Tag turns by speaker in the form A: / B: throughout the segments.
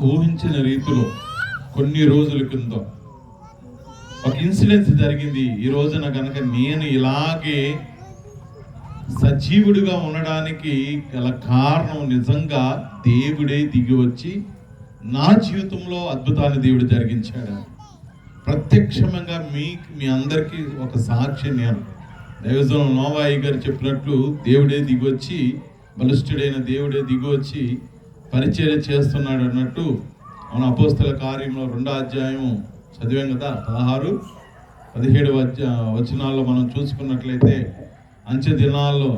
A: ఊహించిన రీతిలో కొన్ని రోజుల కింద ఒక ఇన్సిడెన్స్ జరిగింది. ఈ రోజున కనుక నేను ఇలాగే సజీవుడిగా ఉండడానికి గల కారణం నిజంగా దేవుడే దిగి వచ్చి నా జీవితంలో అద్భుతాన్ని దేవుడు జరిగించాడు. ప్రత్యక్షంగా మీ అందరికీ ఒక సాక్షి నేను. దైవజనం నోవాయి గారు చెప్పినట్లు దేవుడే దిగి వచ్చి, బలిష్ఠుడైన దేవుడే దిగి వచ్చి పరిచర్య చేస్తున్నాడు అన్నట్టు మన అపోస్తల కార్యంలో 2వ అధ్యాయం చదివాం కదా. 16-17 వచనాల్లో మనం చూసుకున్నట్లయితే అంచె దినాల్లో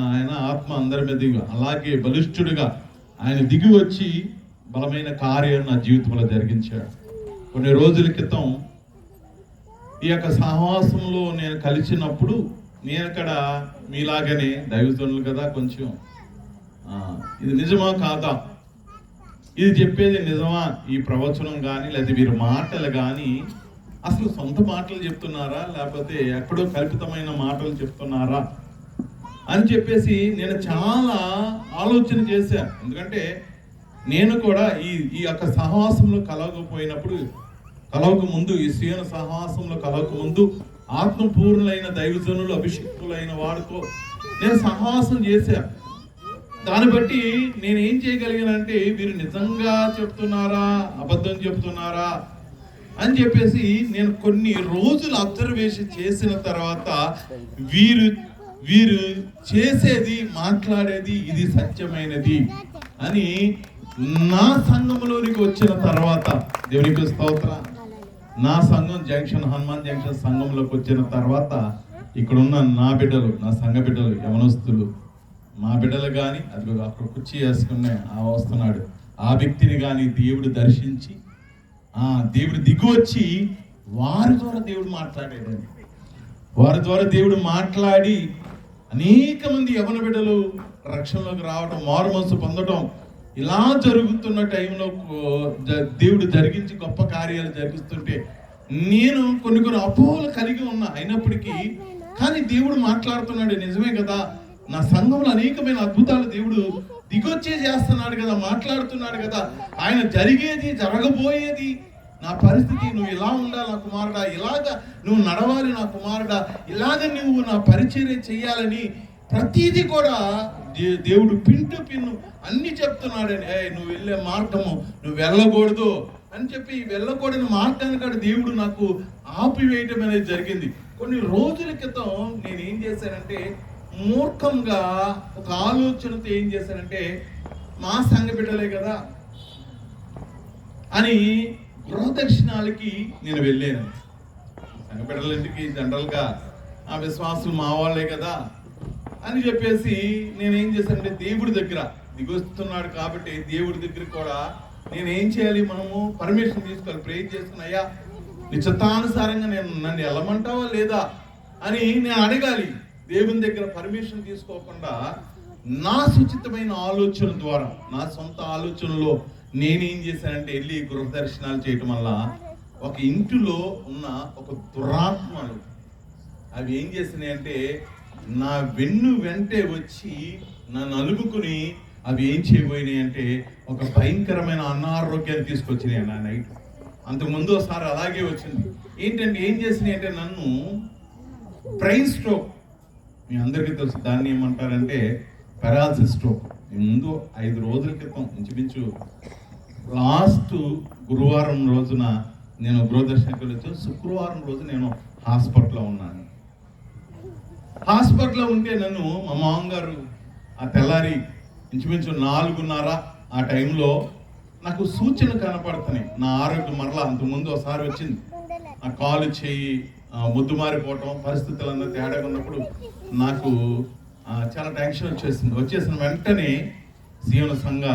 A: ఆయన ఆత్మ అందరి మీద దిగు, అలాగే బలిష్ఠుడిగా ఆయన దిగి వచ్చి బలమైన కార్యం నా జీవితంలో జరిగించాడు. కొన్ని రోజుల క్రితం ఈ యొక్క సహవాసంలో నేను కలిసినప్పుడు నేను అక్కడ మీలాగనే దైవజనులు కదా, కొంచెం ఇది నిజమా కాదా, ఇది చెప్పేది నిజమా, ఈ ప్రవచనం కానీ లేదా వీరి మాటలు కానీ అసలు సొంత మాటలు చెప్తున్నారా లేకపోతే ఎక్కడో కల్పితమైన మాటలు చెప్తున్నారా అని చెప్పేసి నేను చాలా ఆలోచన చేశాను. ఎందుకంటే నేను కూడా ఈ యొక్క సహవాసంలో కలవక ముందు ఈ సీన సహవాసంలో కలవక ముందు ఆత్మపూర్ణులైన దైవజనులు అభిషిక్తులైన వారితో నేను సహవాసం చేశాను. దాన్ని బట్టి నేను ఏం చేయగలిగానంటే వీరు నిజంగా చెప్తున్నారా అబద్ధం చెప్తున్నారా అని చెప్పేసి నేను కొన్ని రోజులు అబ్జర్వేషన్ చేసిన తర్వాత వీరు చేసేది మాట్లాడేది ఇది సత్యమైనది అని నా సంఘంలోనికి వచ్చిన తర్వాత, దేవునికి స్తోత్ర, నా సంఘం హనుమాన్ జంక్షన్ సంఘంలోకి వచ్చిన తర్వాత ఇక్కడున్న నా బిడ్డలు, నా సంఘ బిడ్డలు, యవనస్తులు, మా బిడ్డలు కానీ అది అక్కడ కుర్చీ వేసుకునే వస్తున్నాడు ఆ వ్యక్తిని కానీ దేవుడు దర్శించి దేవుడు దిగి వచ్చి వారి ద్వారా దేవుడు మాట్లాడేదండి. వారి ద్వారా దేవుడు మాట్లాడి అనేక మంది యవన బిడ్డలు రక్షణలోకి రావడం, మారు మనసు పొందడం, ఇలా జరుగుతున్న టైంలో దేవుడు జరిగించి గొప్ప కార్యాలు జరిగిస్తుంటే నేను కొన్ని అపోహలు కలిగి ఉన్నా. అయినప్పటికీ కానీ దేవుడు మాట్లాడుతున్నాడు, నిజమే కదా, నా సంఘంలో అనేకమైన అద్భుతాలు దేవుడు దిగొచ్చే చేస్తున్నాడు కదా, మాట్లాడుతున్నాడు కదా, ఆయన జరిగేది జరగబోయేది నా పరిస్థితి, నువ్వు ఇలా ఉండాలి నా కుమారుడా, ఇలాగా నువ్వు నడవాలి నా కుమారుడా, ఇలాగ నువ్వు నా పరిచర్య చెయ్యాలని ప్రతిదీ కూడా దేవుడు పిన్ను అన్ని చెప్తున్నాడని. నువ్వు వెళ్ళే మార్గము నువ్వు వెళ్ళకూడదు అని చెప్పి వెళ్ళకూడని మార్గాన్ని కూడా దేవుడు నాకు ఆపివేయటం అనేది జరిగింది. కొన్ని రోజుల క్రితం నేను ఏం చేశానంటే మూర్ఖంగా ఒక ఆలోచనతో ఏం చేశానంటే మా సంఘ బిడ్డలే కదా అని గృహదర్శనాలకి నేను వెళ్ళాను. సంఘ బిడ్డల ఇంటికి జనరల్గా ఆ విశ్వాసులు మా వాళ్ళే కదా అని చెప్పేసి నేనేం చేశానంటే దేవుడి దగ్గర దిగొస్తున్నాడు కాబట్టి దేవుడి దగ్గర కూడా నేనేం చేయాలి, మనము పర్మిషన్ తీసుకోవాలి, ప్రేర్ చేసుకుని అయ్యా నీ చిత్తానుసారంగా నన్ను వెళ్ళమంటావా లేదా అని నేను అడగాలి. దేవుని దగ్గర పర్మిషన్ తీసుకోకుండా నా సుచితమైన ఆలోచన ద్వారా, నా సొంత ఆలోచనలో నేనేం చేశానంటే వెళ్ళి గృహ దర్శనాలు చేయటం వల్ల ఒక ఇంటిలో ఉన్న ఒక దురాత్మలు అవి ఏం చేసినాయి అంటే నా వెంటే వచ్చి నన్ను అలుగుకుని అవి ఏం చేయబోయినాయి అంటే ఒక భయంకరమైన అనారోగ్యాన్ని తీసుకొచ్చినాయి నా నైట్. అంతకుముందు ఒకసారి అలాగే వచ్చింది. ఏంటంటే ఏం చేసినాయి అంటే నన్ను బ్రెయిన్ స్ట్రోక్, మీ అందరికీ తెలుసు దాన్ని ఏమంటారంటే పెరాలసిస్ స్ట్రోక్. ముందు 5 రోజుల క్రితం ఇంచుమించు లాస్ట్ గురువారం రోజున నేను గృహదర్శనకి వెళ్ళొచ్చు. శుక్రవారం రోజు నేను హాస్పిటల్లో ఉన్నాను. హాస్పిటల్లో ఉంటే నన్ను మా మామగారు ఆ తెల్లారి ఇంచుమించు 4:30 ఆ టైంలో నాకు సూచన కనపడుతున్నాయి. నా ఆరోగ్యం మరలా అంతకుముందు ఒకసారి వచ్చింది, నా కాలు చేయి ముద్దు మారిపోవటం, పరిస్థితులన్నీ తేడాగా ఉన్నప్పుడు నాకు చాలా టెన్షన్ వచ్చేసిన వెంటనే సీఎం సంఘ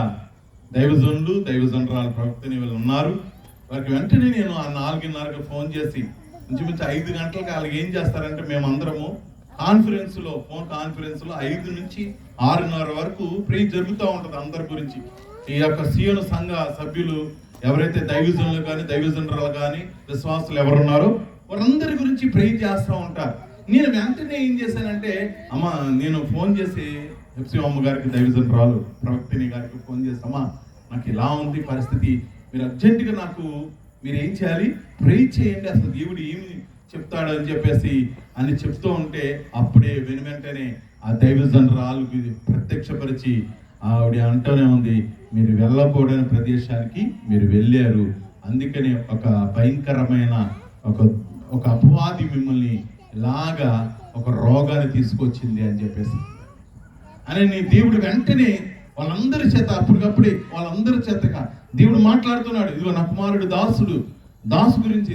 A: దైవజనులు దైవజనరాలు ప్రవక్తని వీళ్ళు ఉన్నారు. వారికి వెంటనే నేను ఆ 4:30కి ఫోన్ చేసి ఇంచుమించు 5 గంటలకు వాళ్ళకి ఏం చేస్తారంటే మేమందరము ఫోన్ కాన్ఫరెన్స్లో 5 నుంచి 6:30 వరకు ప్రేయర్ జరుగుతూ ఉంటుంది అందరి గురించి. ఈ యొక్క సీఎం సంఘ సభ్యులు ఎవరైతే దైవజనులు కానీ దైవజనరాలు కానీ విశ్వాసులు ఎవరున్నారో వారందరి గురించి ప్రేయర్ చేస్తూ ఉంటారు. నేను వెంటనే ఏం చేశానంటే నేను ఫోన్ చేసి ఎఫ్సి అమ్మ గారికి దైవజనరాలు ప్రవక్తిని గారికి ఫోన్ చేసి, అమ్మా నాకు ఇలా ఉంది పరిస్థితి, మీరు అర్జెంటుగా నాకు మీరు ఏం చేయాలి, ప్రే చేయండి, అసలు దేవుడు ఏమి చెప్తాడు అని చెప్పేసి అని చెప్తూ ఉంటే అప్పుడే వెంటనే ఆ దైవజనరాలకు ప్రత్యక్షపరిచి ఆవిడ అంటూనే ఉంది, మీరు వెళ్ళకూడని ప్రదేశానికి మీరు వెళ్ళారు, అందుకని ఒక భయంకరమైన ఒక అపవాది మిమ్మల్ని ఇలాగా ఒక రోగాన్ని తీసుకొచ్చింది అని చెప్పేసి అని నీ దేవుడు వెంటనే వాళ్ళందరి చేత అప్పటికప్పుడే వాళ్ళందరి చేతగా దేవుడు మాట్లాడుతున్నాడు. ఇదిగో నా కుమారుడు దాసు గురించి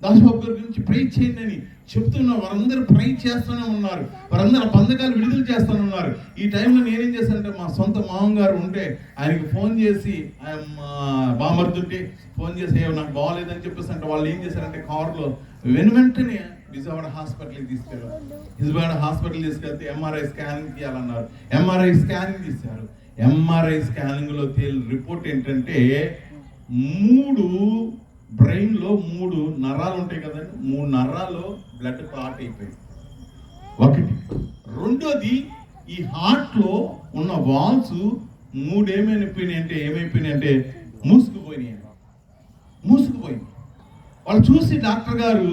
A: దాసుబాబు గారి గురించి ప్రే చేయండి అని చెప్తున్నా. వారందరూ ప్రే చేస్తూనే ఉన్నారు, వారందరూ బంధకాలు విడుదల చేస్తూనే ఉన్నారు. ఈ టైంలో నేనేం చేశానంటే మా సొంత మామగారు ఉంటే ఆయనకి ఫోన్ చేసి, బామర్దుంటే ఫోన్ చేసి నాకు బాగోలేదని చెప్పేసి అంటే వాళ్ళు ఏం చేశారంటే కారులో వెంటనే విజయవాడ హాస్పిటల్కి తీసుకెళ్ళారు. విజయవాడ హాస్పిటల్ తీసుకెళ్తే ఎంఆర్ఐ స్కానింగ్ తీయాలన్నారు. ఎంఆర్ఐ స్కానింగ్ తీశారు. ఎంఆర్ఐ స్కానింగ్లో తేలిన రిపోర్ట్ ఏంటంటే 3 బ్రెయిన్లో 3 నరాలు ఉంటాయి కదండి, 3 నరాల్లో బ్లడ్ క్లాట్ అయిపోయింది ఒకటి. రెండోది ఈ హార్ట్లో ఉన్న వాల్స్ 3 ఏమైపోయినాయంటే మూసుకుపోయినాయి. వాళ్ళు చూసి డాక్టర్ గారు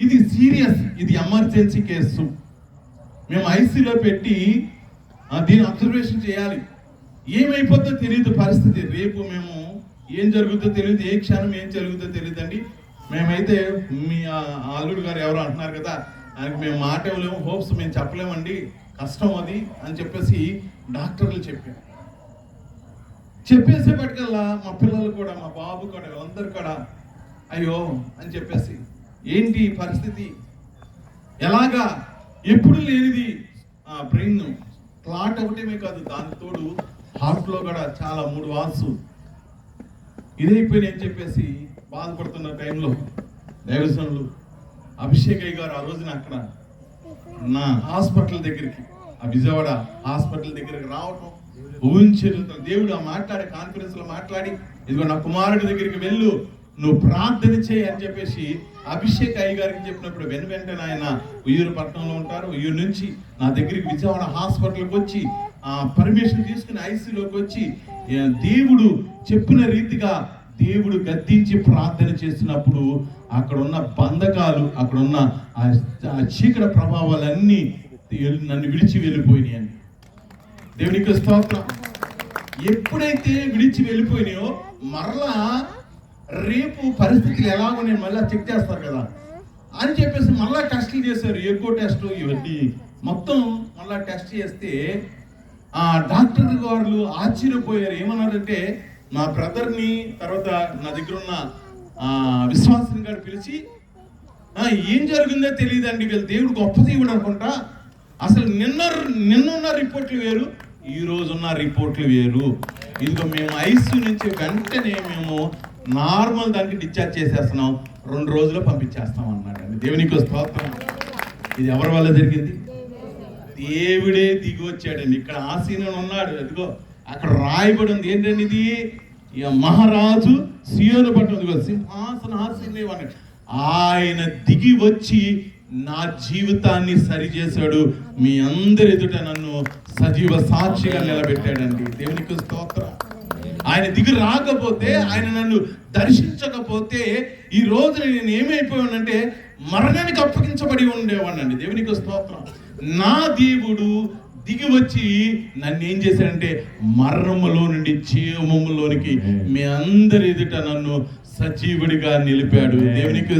A: ఇది సీరియస్, ఇది ఎమర్జెన్సీ కేసు, మేము ఐసీలో పెట్టి దీన్ని అబ్జర్వేషన్ చేయాలి, ఏమైపోతుందో తెలియదు పరిస్థితి, రేపు మేము ఏం జరుగుతుందో తెలియదు, ఏ క్షణం ఏం జరుగుతుందో తెలియదండి. మేమైతే మీ అల్లుడు గారు ఎవరో అంటున్నారు కదా, ఆయనకు మేము మాట ఇవ్వలేము, హోప్స్ మేము చెప్పలేమండి, కష్టం అది అని చెప్పేసి డాక్టర్లు చెప్పేసేపటికల్లా మా పిల్లలు కూడా, మా బాబు కూడా, అందరు కూడా అయ్యో అని చెప్పేసి ఏంటి పరిస్థితి, ఎలాగా ఎప్పుడు లేనిది బ్రెయిన్ క్లాట్ ఒకటేమే కాదు, దాని తోడు హార్ట్లో కూడా చాలా 3 వాల్స్ ఇదైపోయినాయి అని చెప్పేసి బాధపడుతున్న టైంలో దైవజనులు అభిషేకయ్య గారు ఆ రోజున అక్కడ నా హాస్పిటల్ దగ్గరికి, ఆ విజయవాడ హాస్పిటల్ దగ్గరికి రావటం ఊహించేది. దేవుడు ఆ కాన్ఫరెన్స్ లో మాట్లాడి, ఇదిగో నా కుమారుడి దగ్గరికి వెళ్ళు, నువ్వు ప్రార్థన చేయి అని చెప్పేసి అభిషేక్ అయ్య గారికి చెప్పినప్పుడు వెంటనే ఆయన ఉయ్యూరు పట్టణంలో ఉంటారు, ఉయ్యూరు నుంచి నా దగ్గరికి విజయవాడ హాస్పిటల్కి వచ్చి పర్మిషన్ తీసుకుని ఐసీలోకి వచ్చి దేవుడు చెప్పిన రీతిగా దేవుడు గద్దించి ప్రార్థన చేస్తున్నప్పుడు అక్కడ ఉన్న బంధకాలు, అక్కడ ఉన్న ఆ చీకటి ప్రభావాలన్నీ నన్ను విడిచి వెళ్ళిపోయినాయండి. దేవునికి స్తోత్రం. ఎప్పుడైతే విడిచి వెళ్ళిపోయినాయో మరలా రేపు పరిస్థితులు ఎలాగో మళ్ళీ చెక్ చేస్తారు కదా అని చెప్పేసి మళ్ళా టెస్టులు చేశారు, ఎకో టెస్ట్ ఇవన్నీ మొత్తం మళ్ళా టెస్ట్ చేస్తే ఆ డాక్టర్ గారు ఆశ్చర్యపోయారు. ఏమన్నారంటే మా బ్రదర్ని, తర్వాత నా దగ్గర ఉన్న విశ్వాసం గారు పిలిచి, ఏం జరిగిందో తెలియదండి, వీళ్ళు దేవుడు గొప్ప దేవుడు అనుకుంటా, అసలు నిన్నున్న రిపోర్ట్లు వేరు, ఈ రోజున్న రిపోర్ట్లు వేరు, ఇదిగో మేము ఐసీ నుంచి వెంటనే మేము నార్మల్ దానికి డిశ్చార్జ్ చేసేస్తున్నాం, 2 రోజుల్లో పంపించేస్తాం అన్నాడు. దేవునికి స్తోత్రం. ఇది ఎవరి వల్ల జరిగింది? దేవుడే దిగి వచ్చాడండి. ఇక్కడ ఆసీనుడు ఉన్నాడు, అదిగో అక్కడ రాయబడి ఉంది ఏంటండి, ఇది మహారాజు సియోను పట్టణం సింహాసన ఆసీనుడు, ఆయన దిగి వచ్చి నా జీవితాన్ని సరిచేశాడు, మీ అందరి ఎదుట నన్ను సజీవ సాక్షిగా నిలబెట్టాడండి. దేవునికి స్తోత్రం. ఆయన దిగి రాకపోతే, ఆయన నన్ను దర్శించకపోతే ఈ రోజు నేను ఏమైపోయానంటే మరణానికి అప్పగించబడి ఉండేవాడినండి. దేవునికి స్తోత్రం. నా దేవుడు దిగి వచ్చి నన్ను ఏం చేశాడంటే మరణములో నుండి జీవములోనికి మీ అందరి ఎదుట నన్ను సజీవుడిగా నిలిపాడు. దేవునికి